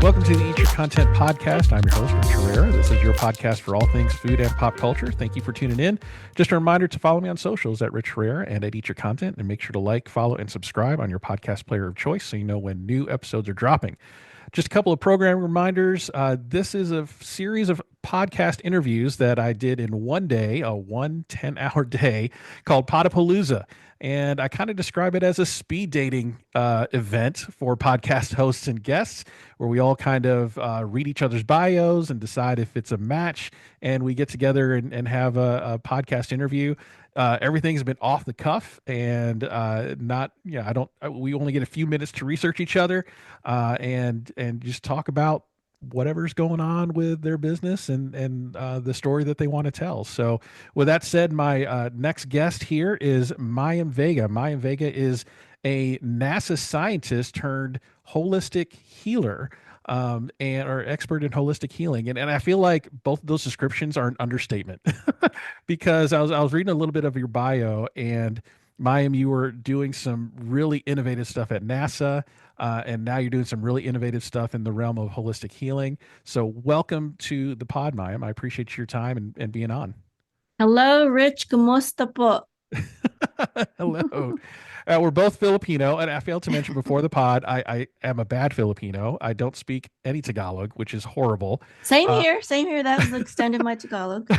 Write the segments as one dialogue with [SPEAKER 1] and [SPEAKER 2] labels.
[SPEAKER 1] Welcome to the Eat Your Content podcast. I'm your host, Rich Herrera. This is your podcast for all things food and pop culture. Thank you for tuning in. Just a reminder to follow me on socials at Rich Herrera and at Eat Your Content, and make sure to like, follow, and subscribe on your podcast player of choice so you know when new episodes are dropping. Just a couple of program reminders. This is a series of podcast interviews that I did in one day, a 10-hour day called Podapalooza. And I kind of describe it as a speed dating event for podcast hosts and guests, where we all kind of read each other's bios and decide if it's a match. And we get together and have a podcast interview. Everything's been off the cuff and not, I don't, we only get a few minutes to research each other and just talk about whatever's going on with their business and the story that they want to tell. So with that said, my next guest here is Mayim Vega. Mayim Vega is a NASA scientist turned holistic healer. And are expert in holistic healing. And I feel like both of those descriptions are an understatement because I was reading a little bit of your bio, and Mayim, you were doing some really innovative stuff at NASA, and now you're doing some really innovative stuff in the realm of holistic healing. So welcome to the pod, Mayim. I appreciate your time and being on.
[SPEAKER 2] Hello, Rich. Kumusta po?
[SPEAKER 1] Hello. We're both Filipino, and I failed to mention before the pod, I am a bad Filipino. I don't speak any Tagalog, which is horrible.
[SPEAKER 2] Same here. Same here. That was the extent of my Tagalog.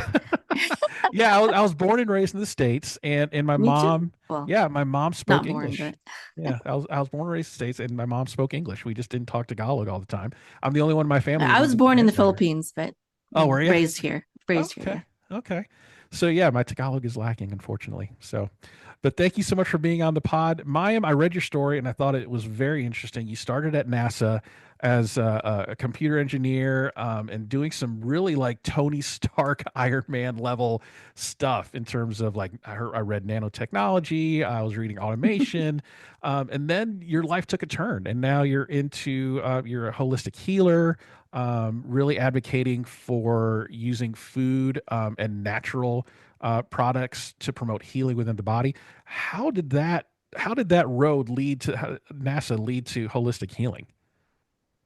[SPEAKER 1] Yeah, I was born and raised in the States, and my
[SPEAKER 2] Me
[SPEAKER 1] mom,
[SPEAKER 2] too. Well,
[SPEAKER 1] yeah, my mom spoke
[SPEAKER 2] not born,
[SPEAKER 1] English.
[SPEAKER 2] but
[SPEAKER 1] Yeah, I was born and raised in the States, and my mom spoke English. We just didn't talk Tagalog all the time. I'm the only one in my family
[SPEAKER 2] I
[SPEAKER 1] that
[SPEAKER 2] was
[SPEAKER 1] even
[SPEAKER 2] born in the
[SPEAKER 1] has that here.
[SPEAKER 2] Philippines, but
[SPEAKER 1] Oh, were you?
[SPEAKER 2] raised here. Raised here,
[SPEAKER 1] Okay.
[SPEAKER 2] yeah.
[SPEAKER 1] Okay. So yeah, my Tagalog is lacking, unfortunately. So, but thank you so much for being on the pod. Mayim, I read your story and I thought it was very interesting. You started at NASA as a computer engineer and doing some really like Tony Stark Iron Man level stuff in terms of like, I read nanotechnology, I was reading automation, and then your life took a turn and now you're into, you're a holistic healer, really advocating for using food and natural products to promote healing within the body. How did that road lead to NASA lead to holistic healing?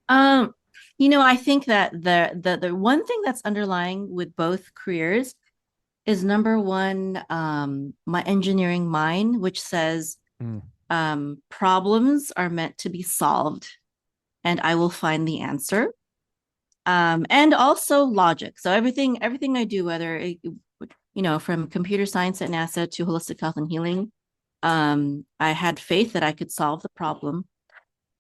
[SPEAKER 2] Um, I think that the one thing that's underlying with both careers is number one, my engineering mind, which says
[SPEAKER 1] Mm,
[SPEAKER 2] problems are meant to be solved, and I will find the answer. And also logic. So everything I do, whether from computer science at NASA to holistic health and healing, I had faith that I could solve the problem,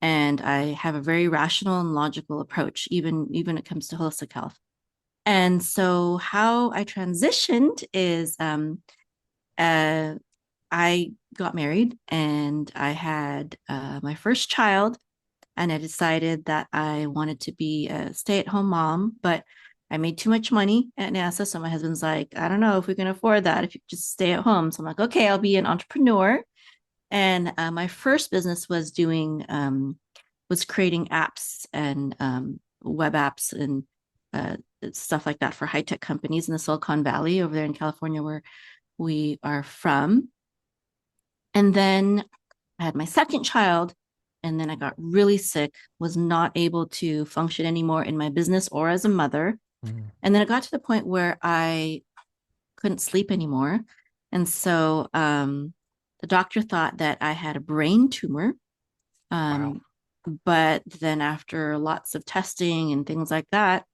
[SPEAKER 2] and I have a very rational and logical approach, even when it comes to holistic health. And so, how I transitioned is, uh, I got married and I had my first child, and I decided that I wanted to be a stay-at-home mom, but I made too much money at NASA. So my husband's like, I don't know if we can afford that if you just stay at home. So I'm like, okay, I'll be an entrepreneur. And my first business was creating apps and web apps and stuff like that for high-tech companies in the Silicon Valley over there in California, where we are from. And then I had my second child, and then I got really sick, was not able to function anymore in my business or as a mother.
[SPEAKER 1] mm,
[SPEAKER 2] And then it got to the point where I couldn't sleep anymore. And so the doctor thought that I had a brain tumor.
[SPEAKER 1] wow.
[SPEAKER 2] But then after lots of testing and things like that,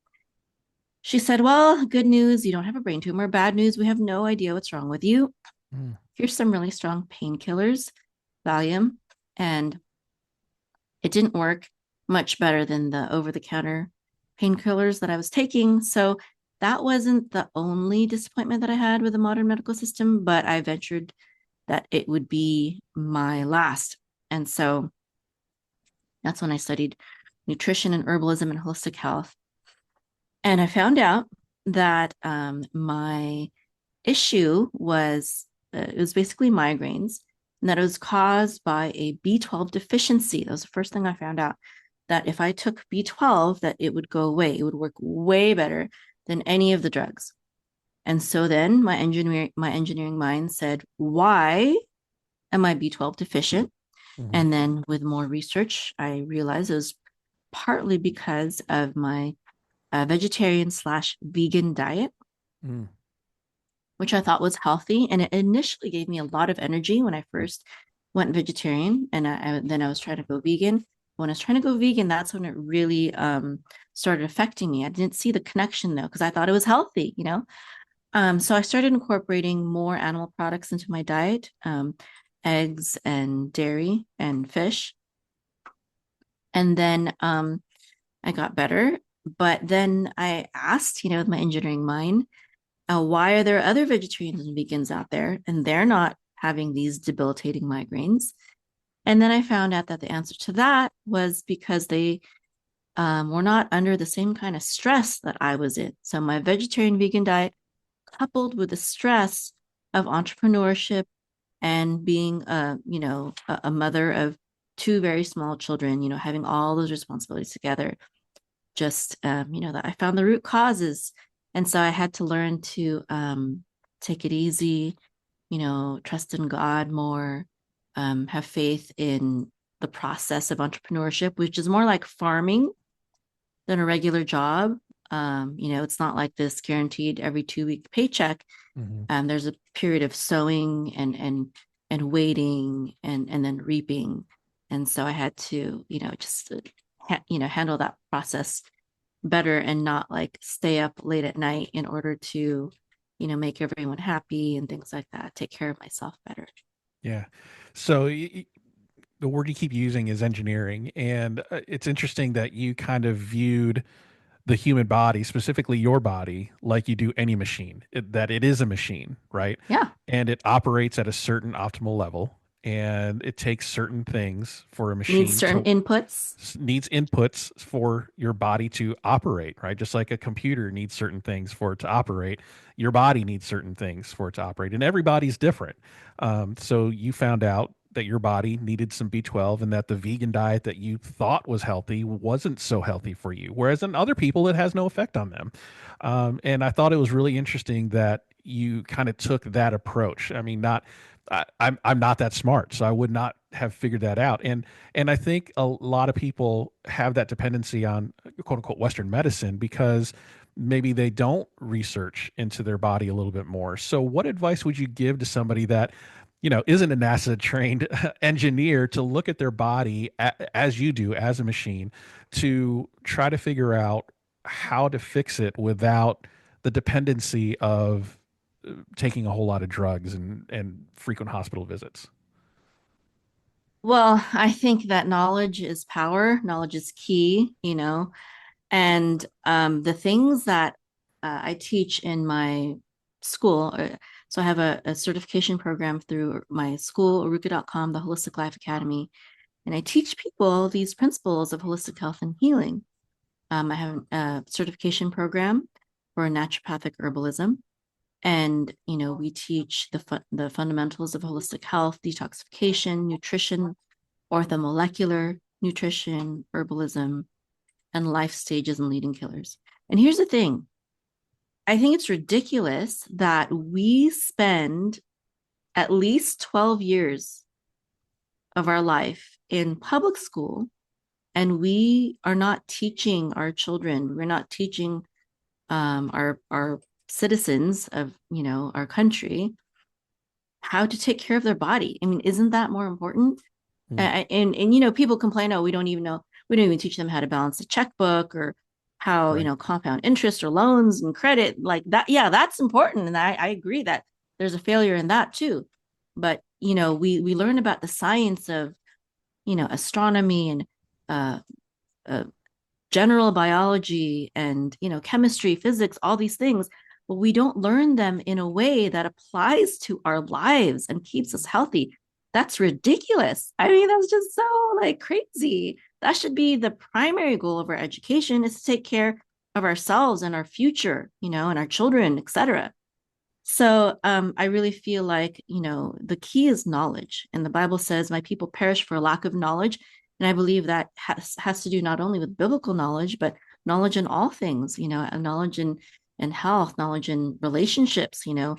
[SPEAKER 2] she said, well, good news, you don't have a brain tumor. Bad news, we have no idea what's wrong with you.
[SPEAKER 1] Mm,
[SPEAKER 2] Here's some really strong painkillers, Valium. And it didn't work much better than the over-the-counter painkillers that I was taking. So that wasn't the only disappointment that I had with the modern medical system, but I ventured that it would be my last. And so that's when I studied nutrition and herbalism and holistic health. And I found out that my issue was it was basically migraines, and that it was caused by a B12 deficiency. That was the first thing I found out, that if I took B12, that it would go away. It would work way better than any of the drugs. And so then my engineering mind said, why am I B12 deficient?
[SPEAKER 1] mm,
[SPEAKER 2] And then with more research, I realized it was partly because of my vegetarian slash vegan diet,
[SPEAKER 1] Mm.
[SPEAKER 2] which I thought was healthy. And it initially gave me a lot of energy when I first went vegetarian. And then I was trying to go vegan. When I was trying to go vegan, that's when it really started affecting me. I didn't see the connection though, because I thought it was healthy, you know? So I started incorporating more animal products into my diet, eggs and dairy and fish. And then I got better. But then I asked, you know, with my engineering mind, why are there other vegetarians and vegans out there and they're not having these debilitating migraines? And then I found out that the answer to that was because they were not under the same kind of stress that I was in. So my vegetarian vegan diet, coupled with the stress of entrepreneurship and being a mother of two very small children, you know, having all those responsibilities together, just that I found the root causes. And so I had to learn to take it easy, you know, trust in God more, have faith in the process of entrepreneurship, which is more like farming than a regular job. It's not like this guaranteed every 2 week paycheck.
[SPEAKER 1] Hmm.
[SPEAKER 2] There's a period of sowing and waiting and then reaping. And so I had to, just handle that process better and not like stay up late at night in order to, make everyone happy and things like that. Take care of myself better.
[SPEAKER 1] Yeah. So the word you keep using is engineering, and it's interesting that you kind of viewed the human body, specifically your body, like you do any machine, that it is a machine, right?
[SPEAKER 2] Yeah.
[SPEAKER 1] And it operates at a certain optimal level, and it takes certain things for a
[SPEAKER 2] Needs
[SPEAKER 1] machine
[SPEAKER 2] certain
[SPEAKER 1] to
[SPEAKER 2] inputs.
[SPEAKER 1] needs inputs for your body to operate, right? Just like a computer needs certain things for it to operate, your body needs certain things for it to operate, and everybody's different. So you found out that your body needed some B12 and that the vegan diet that you thought was healthy wasn't so healthy for you, whereas in other people, it has no effect on them. And I thought it was really interesting that you kind of took that approach. I mean, not I'm not that smart, so I would not have figured that out. And I think a lot of people have that dependency on quote unquote Western medicine because maybe they don't research into their body a little bit more. So what advice would you give to somebody that, isn't a NASA trained engineer to look at their body as you do as a machine to try to figure out how to fix it without the dependency of taking a whole lot of drugs and frequent hospital visits?
[SPEAKER 2] Well, I think that knowledge is power, knowledge is key, and the things that I teach in my school. So I have a certification program through my school, aruka.com, the Holistic Life Academy, and I teach people these principles of holistic health and healing. I have a certification program for naturopathic herbalism. And, we teach the fundamentals of holistic health, detoxification, nutrition, orthomolecular nutrition, herbalism, and life stages and leading killers. And here's the thing. I think it's ridiculous that we spend at least 12 years of our life in public school and we are not teaching our children, we're not teaching our citizens of our country how to take care of their body. I mean, isn't that more important?
[SPEAKER 1] Mm.
[SPEAKER 2] And people complain, oh, we don't even teach them how to balance a checkbook or how
[SPEAKER 1] Right.
[SPEAKER 2] compound interest or loans and credit like that. Yeah, that's important, and I agree that there's a failure in that too. But we learn about the science of astronomy and uh, uh, general biology and chemistry, physics, all these things, but we don't learn them in a way that applies to our lives and keeps us healthy. That's ridiculous. I mean, that's just so like crazy. That should be the primary goal of our education, is to take care of ourselves and our future, and our children, etc. So I really feel like, the key is knowledge. And the Bible says, my people perish for a lack of knowledge. And I believe that has to do not only with biblical knowledge, but knowledge in all things, knowledge in health, knowledge in relationships, how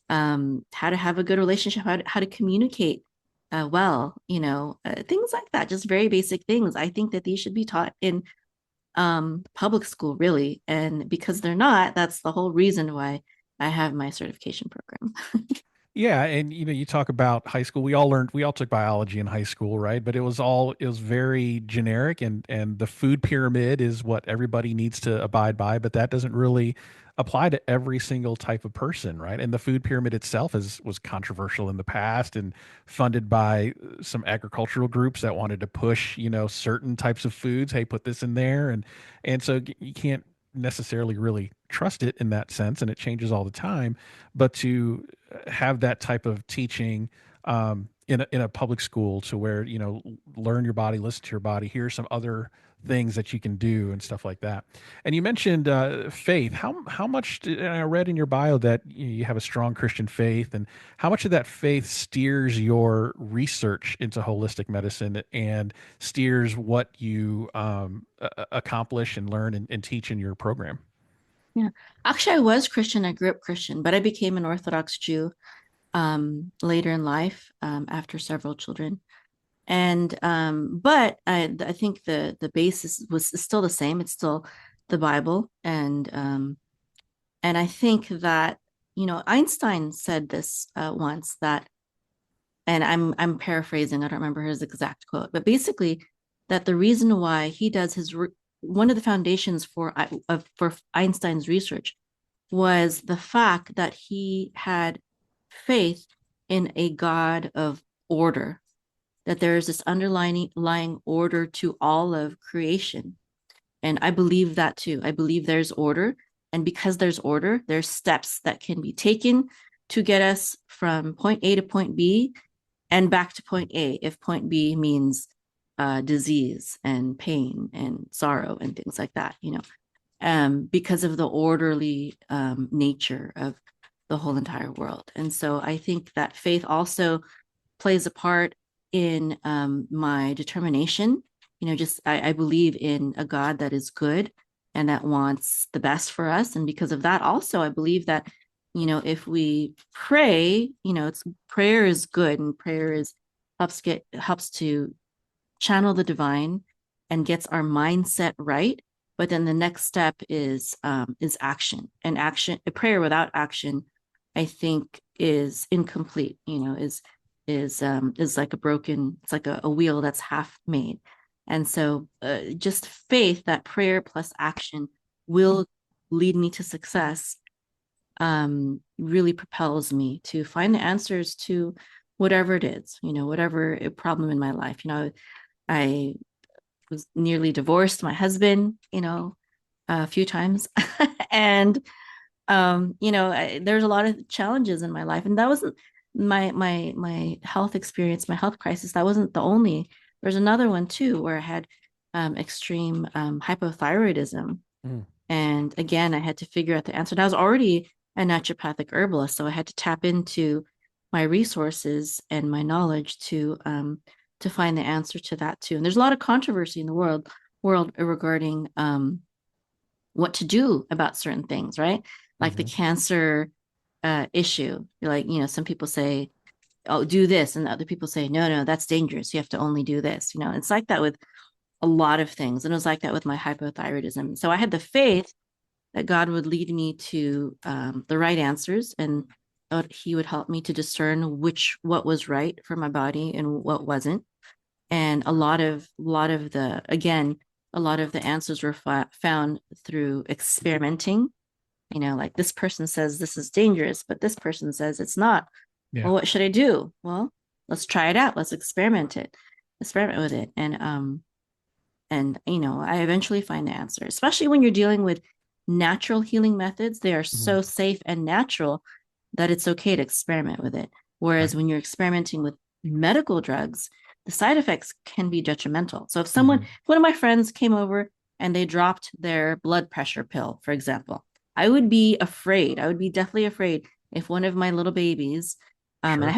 [SPEAKER 2] to have a good relationship, how to communicate well, things like that, just very basic things. I think that these should be taught in public school, really. And because they're not, that's the whole reason why I have my certification program.
[SPEAKER 1] Yeah, and you talk about high school. We all took biology in high school, right? But it was very generic, and the food pyramid is what everybody needs to abide by, but that doesn't really apply to every single type of person, right? And the food pyramid itself was controversial in the past and funded by some agricultural groups that wanted to push, certain types of foods. Hey, put this in there, and so you can't necessarily really trust it in that sense, and it changes all the time. But to have that type of teaching in a public school to where learn your body, listen to your body, here's some other things that you can do and stuff like that. And you mentioned faith. How much and I read in your bio that you have a strong Christian faith, and how much of that faith steers your research into holistic medicine and steers what you accomplish and learn and teach in your program?
[SPEAKER 2] Yeah. Actually, I was Christian. I grew up Christian, but I became an Orthodox Jew later in life after several children. And but I think the basis was still the same. It's still the Bible, and I think that Einstein said this once that, and I'm paraphrasing. I don't remember his exact quote, but basically that the reason why he does one of the foundations for Einstein's research was the fact that he had faith in a God of order, that there is this underlying order to all of creation. And I believe that too. I believe there's order. And because there's order, there's steps that can be taken to get us from point A to point B and back to point A if point B means disease and pain and sorrow and things like that, because of the orderly nature of the whole entire world. And so I think that faith also plays a part in my determination. Just I believe in a God that is good and that wants the best for us. And because of that, also, I believe that, if we pray, it's prayer is good, and prayer is helps to channel the divine and gets our mindset right. But then the next step is action. And action, a prayer without action, I think, is incomplete. Is like it's like a wheel that's half made. And so just faith that prayer plus action will lead me to success really propels me to find the answers to whatever it is, whatever problem in my life. I was nearly divorced my husband, a few times. And there's a lot of challenges in my life. And that wasn't my health experience, my health crisis. That wasn't the only. There's another one too, where I had extreme hypothyroidism.
[SPEAKER 1] Mm.
[SPEAKER 2] And again, I had to figure out the answer. And I was already a naturopathic herbalist, so I had to tap into my resources and my knowledge to find the answer to that too. And there's a lot of controversy in the world regarding what to do about certain things, right? Like the
[SPEAKER 1] Hmm.
[SPEAKER 2] cancer issue. Like, some people say, oh, do this, and other people say, no, no, that's dangerous. You have to only do this. It's like that with a lot of things. And it was like that with my hypothyroidism. So I had the faith that God would lead me to the right answers, and he would help me to discern what was right for my body and what wasn't. And a lot of the answers were found through experimenting. Like this person says this is dangerous, but this person says it's not.
[SPEAKER 1] Yeah.
[SPEAKER 2] Well, what should I do? Well, let's try it out. Let's experiment with it. And I eventually find the answer, especially when you're dealing with natural healing methods. They are
[SPEAKER 1] Hmm.
[SPEAKER 2] so safe and natural that it's okay to experiment with it. Whereas
[SPEAKER 1] Right.
[SPEAKER 2] when you're experimenting with medical drugs, the side effects can be detrimental. So
[SPEAKER 1] Hmm.
[SPEAKER 2] if one of my friends came over and they dropped their blood pressure pill, for example, I would be afraid. I would be definitely afraid if one of my little babies, and
[SPEAKER 1] Sure.
[SPEAKER 2] I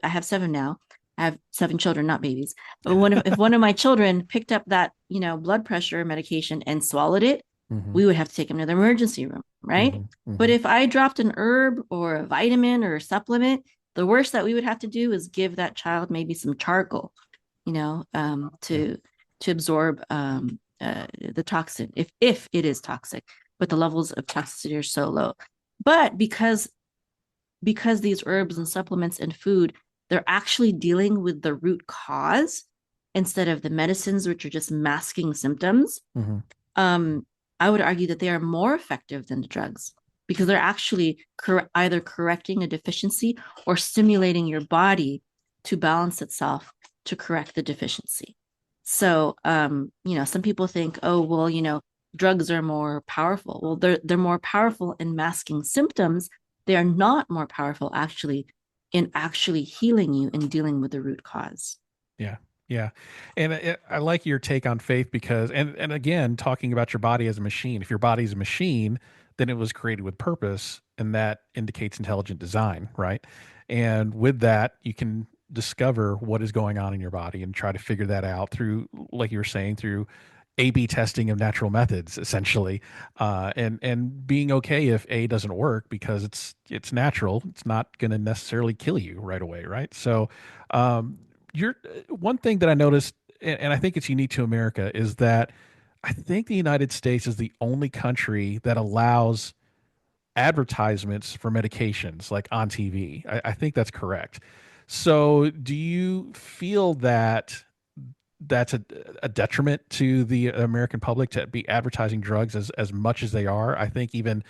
[SPEAKER 2] have seven now. I have seven children, not babies. But if one of my children picked up that, blood pressure medication and swallowed it,
[SPEAKER 1] Hmm.
[SPEAKER 2] we would have to take him to the emergency room, right?
[SPEAKER 1] Hmm.
[SPEAKER 2] But
[SPEAKER 1] Hmm.
[SPEAKER 2] if I dropped an herb or a vitamin or a supplement, the worst that we would have to do is give that child maybe some charcoal,
[SPEAKER 1] Yeah.
[SPEAKER 2] to absorb the toxin, if it is toxic, but the levels of toxicity are so low. But because these herbs and supplements and food, they're actually dealing with the root cause instead of the medicines, which are just masking symptoms.
[SPEAKER 1] Hmm.
[SPEAKER 2] um, I would argue that they are more effective than the drugs because they're actually either correcting a deficiency or stimulating your body to balance itself to correct the deficiency. So, some people think, oh, well, drugs are more powerful. Well, they're more powerful in masking symptoms. They are not more powerful actually in actually healing you and dealing with the root cause.
[SPEAKER 1] Yeah. Yeah. And I like your take on faith because, and again, talking about your body as a machine, if your body is a machine, then it was created with purpose, and that indicates intelligent design, right? And with that, you can discover what is going on in your body and try to figure that out through, like you were saying, through A/B testing of natural methods, essentially, and being okay if A doesn't work because it's natural. It's not going to necessarily kill you right away, right? So, um, you're one thing that I noticed, and I think it's unique to America, is that I think the United States is the only country that allows advertisements for medications like on TV. I think that's correct. So, do you feel that that's a detriment to the American public to be advertising drugs as much as they are? I think even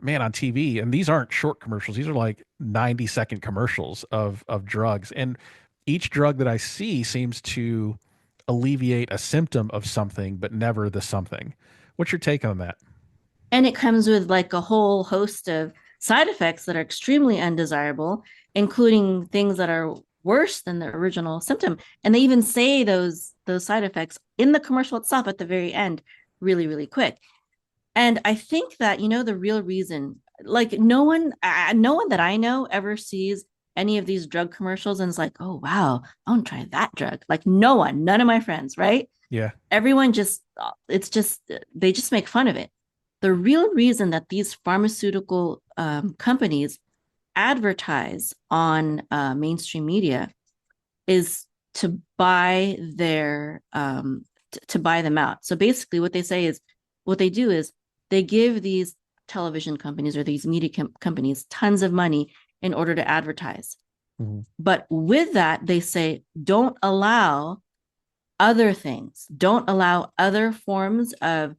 [SPEAKER 1] man on TV, and these aren't short commercials. These are like 90-second commercials of drugs. And each drug that I see seems to alleviate a symptom of something, but never the something. What's your take on that?
[SPEAKER 2] And it comes with like a whole host of side effects that are extremely undesirable, including things that are worse than the original symptom. And they even say those side effects in the commercial itself at the very end, really, really quick. And I think that, the real reason, like no one that I know ever sees any of these drug commercials and is like, oh, wow, I want to try that drug. Like no one, none of my friends, right?
[SPEAKER 1] Yeah.
[SPEAKER 2] Everyone just, it's just, they just make fun of it. The real reason that these pharmaceutical companies advertise on mainstream media is to buy their to buy them out. So basically, what they do is they give these television companies or these media companies tons of money in order to advertise.
[SPEAKER 1] Mhm.
[SPEAKER 2] But with that, they say don't allow other things, don't allow other forms of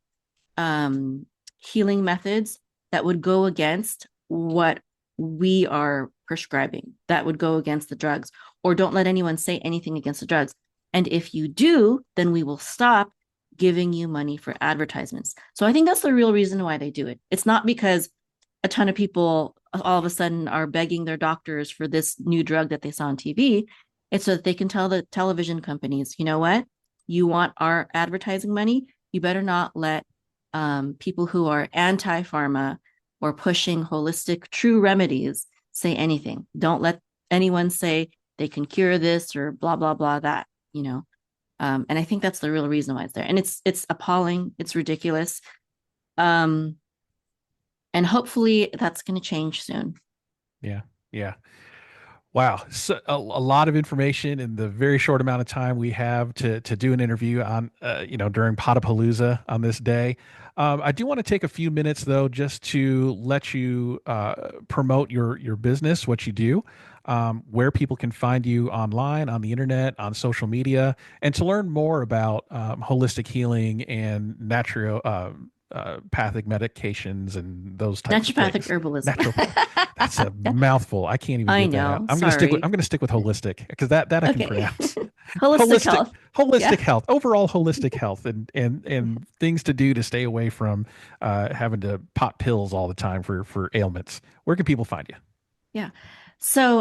[SPEAKER 2] um, healing methods that would go against what we are prescribing, that would go against the drugs, or don't let anyone say anything against the drugs. And if you do, then we will stop giving you money for advertisements. So I think that's the real reason why they do it. It's not because a ton of people all of a sudden are begging their doctors for this new drug that they saw on TV. It's so that they can tell the television companies, you know what? You want our advertising money? You better not let people who are anti-pharma or pushing holistic true remedies say anything. Don't let anyone say they can cure this or blah blah blah that. And I think that's the real reason why it's there. And it's appalling. It's ridiculous. Um, and hopefully that's going to change soon.
[SPEAKER 1] Yeah. Yeah. Wow, so a lot of information in the very short amount of time we have to do an interview on, during Potapalooza on this day. I do want to take a few minutes though, just to let you promote your business, what you do, where people can find you online, on the internet, on social media, and to learn more about holistic healing and natural. Pathic medications and those types of
[SPEAKER 2] Naturopathic
[SPEAKER 1] things.
[SPEAKER 2] herbalism.
[SPEAKER 1] Natural. That's a mouthful. I can't even
[SPEAKER 2] I
[SPEAKER 1] get that out.
[SPEAKER 2] know. Sorry.
[SPEAKER 1] I'm gonna stick with holistic because that I can
[SPEAKER 2] Okay.
[SPEAKER 1] pronounce.
[SPEAKER 2] Holistic
[SPEAKER 1] Holistic
[SPEAKER 2] health.
[SPEAKER 1] holistic
[SPEAKER 2] Yeah.
[SPEAKER 1] health. Overall holistic health and things to do to stay away from having to pop pills all the time for ailments. Where can people find you?
[SPEAKER 2] Yeah. So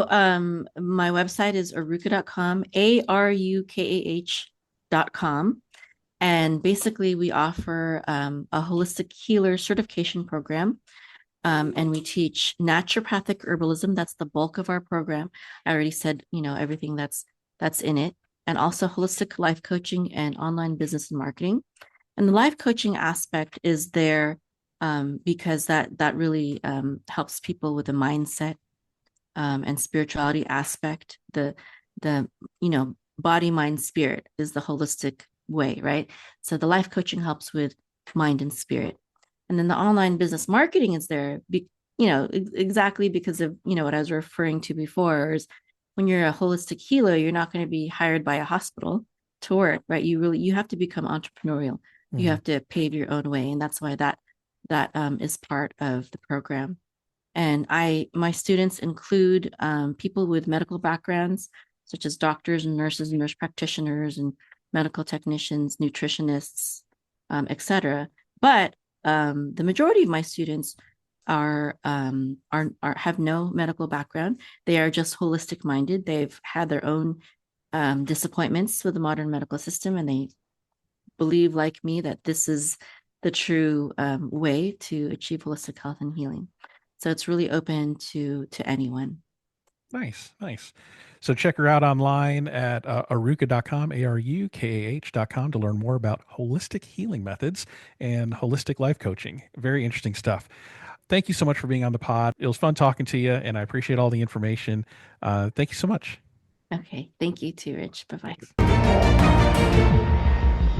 [SPEAKER 2] my website is aruka.com, ARUKAH.com. And basically we offer a holistic healer certification program. And we teach naturopathic herbalism. That's the bulk of our program. I already said, everything that's in it. And also holistic life coaching and online business and marketing. And the life coaching aspect is there because that really helps people with the mindset and spirituality aspect. The body, mind, spirit is the holistic way, right? So the life coaching helps with mind and spirit. And then the online business marketing is there, exactly because of, what I was referring to before is when you're a holistic healer, you're not going to be hired by a hospital to work, right? You have to become entrepreneurial. You
[SPEAKER 1] Mm-hmm.
[SPEAKER 2] have to pave your own way. And that's why that is part of the program. And my students include people with medical backgrounds, such as doctors and nurses and nurse practitioners and medical technicians, nutritionists, etc. But the majority of my students are have no medical background. They are just holistic minded. They've had their own disappointments with the modern medical system, and they believe, like me, that this is the true way to achieve holistic health and healing. So it's really open to anyone.
[SPEAKER 1] Nice, nice. So check her out online at aruka.com, ARUKAH.com, to learn more about holistic healing methods and holistic life coaching. Very interesting stuff. Thank you so much for being on the pod. It was fun talking to you, and I appreciate all the information. Thank you so much.
[SPEAKER 2] Okay, thank you too, Rich. Bye bye.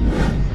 [SPEAKER 1] Thanks.